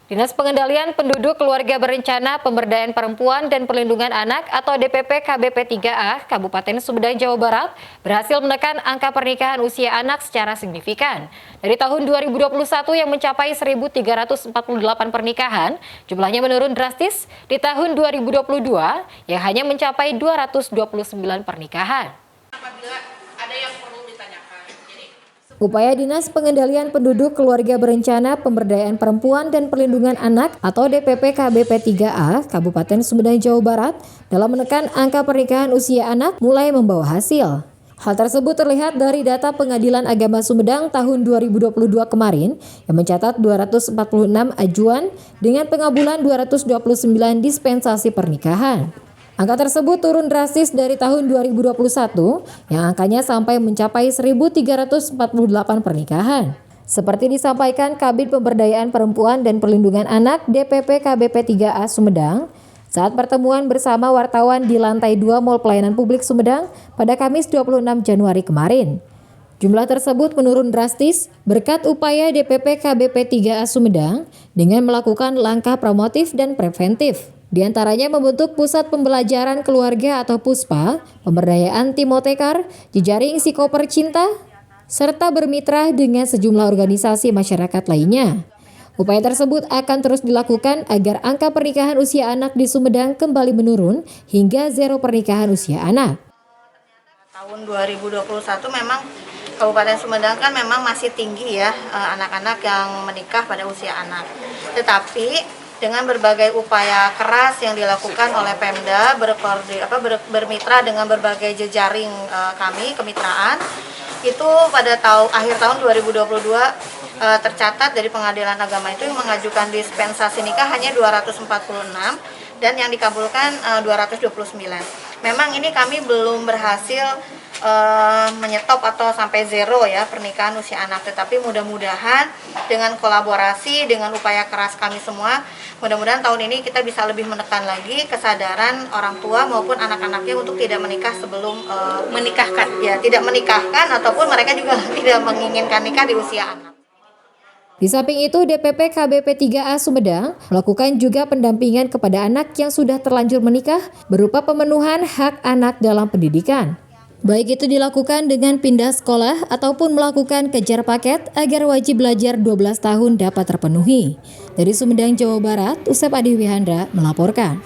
Dinas Pengendalian Penduduk Keluarga Berencana Pemberdayaan Perempuan dan Perlindungan Anak atau DPP KBP 3A Kabupaten Sumedang, Jawa Barat berhasil menekan angka pernikahan usia anak secara signifikan. Dari tahun 2021 yang mencapai 1.348 pernikahan, jumlahnya menurun drastis di tahun 2022 yang hanya mencapai 229 pernikahan. Apabila ada yang perlu ditanyakan. Upaya Dinas Pengendalian Penduduk Keluarga Berencana Pemberdayaan Perempuan dan Perlindungan Anak atau DPP KBP 3A Kabupaten Sumedang, Jawa Barat dalam menekan angka pernikahan usia anak mulai membawa hasil. Hal tersebut terlihat dari data Pengadilan Agama Sumedang tahun 2022 kemarin yang mencatat 246 ajuan dengan pengabulan 229 dispensasi pernikahan. Angka tersebut turun drastis dari tahun 2021 yang angkanya sampai mencapai 1.348 pernikahan. Seperti disampaikan Kabid Pemberdayaan Perempuan dan Perlindungan Anak DPP KBP 3A Sumedang saat pertemuan bersama wartawan di lantai 2 Mall Pelayanan Publik Sumedang pada Kamis 26 Januari kemarin. Jumlah tersebut menurun drastis berkat upaya DPP KBP 3A Sumedang dengan melakukan langkah promotif dan preventif. Di antaranya membentuk Pusat Pembelajaran Keluarga atau PUSPA, pemberdayaan Timotekar, jejaring Psikoper Cinta, serta bermitra dengan sejumlah organisasi masyarakat lainnya. Upaya tersebut akan terus dilakukan agar angka pernikahan usia anak di Sumedang kembali menurun hingga zero pernikahan usia anak. Tahun 2021 memang Kabupaten Sumedang kan memang masih tinggi ya anak-anak yang menikah pada usia anak. Tetapi dengan berbagai upaya keras yang dilakukan oleh Pemda bermitra dengan berbagai jejaring kami kemitraan, itu pada akhir tahun 2022 tercatat dari Pengadilan Agama itu yang mengajukan dispensasi nikah hanya 246 dan yang dikabulkan 229. Memang ini kami belum berhasil menyetop atau sampai zero ya pernikahan usia anak, tetapi mudah-mudahan dengan kolaborasi dengan upaya keras kami semua, mudah-mudahan tahun ini kita bisa lebih menekan lagi kesadaran orang tua maupun anak-anaknya untuk tidak menikah sebelum menikahkan, ya tidak menikahkan ataupun mereka juga tidak menginginkan nikah di usia anak. Di samping itu, DPP KBP 3A Sumedang melakukan juga pendampingan kepada anak yang sudah terlanjur menikah berupa pemenuhan hak anak dalam pendidikan. Baik itu dilakukan dengan pindah sekolah ataupun melakukan kejar paket agar wajib belajar 12 tahun dapat terpenuhi. Dari Sumedang, Jawa Barat, Usep Adi Wihandra melaporkan.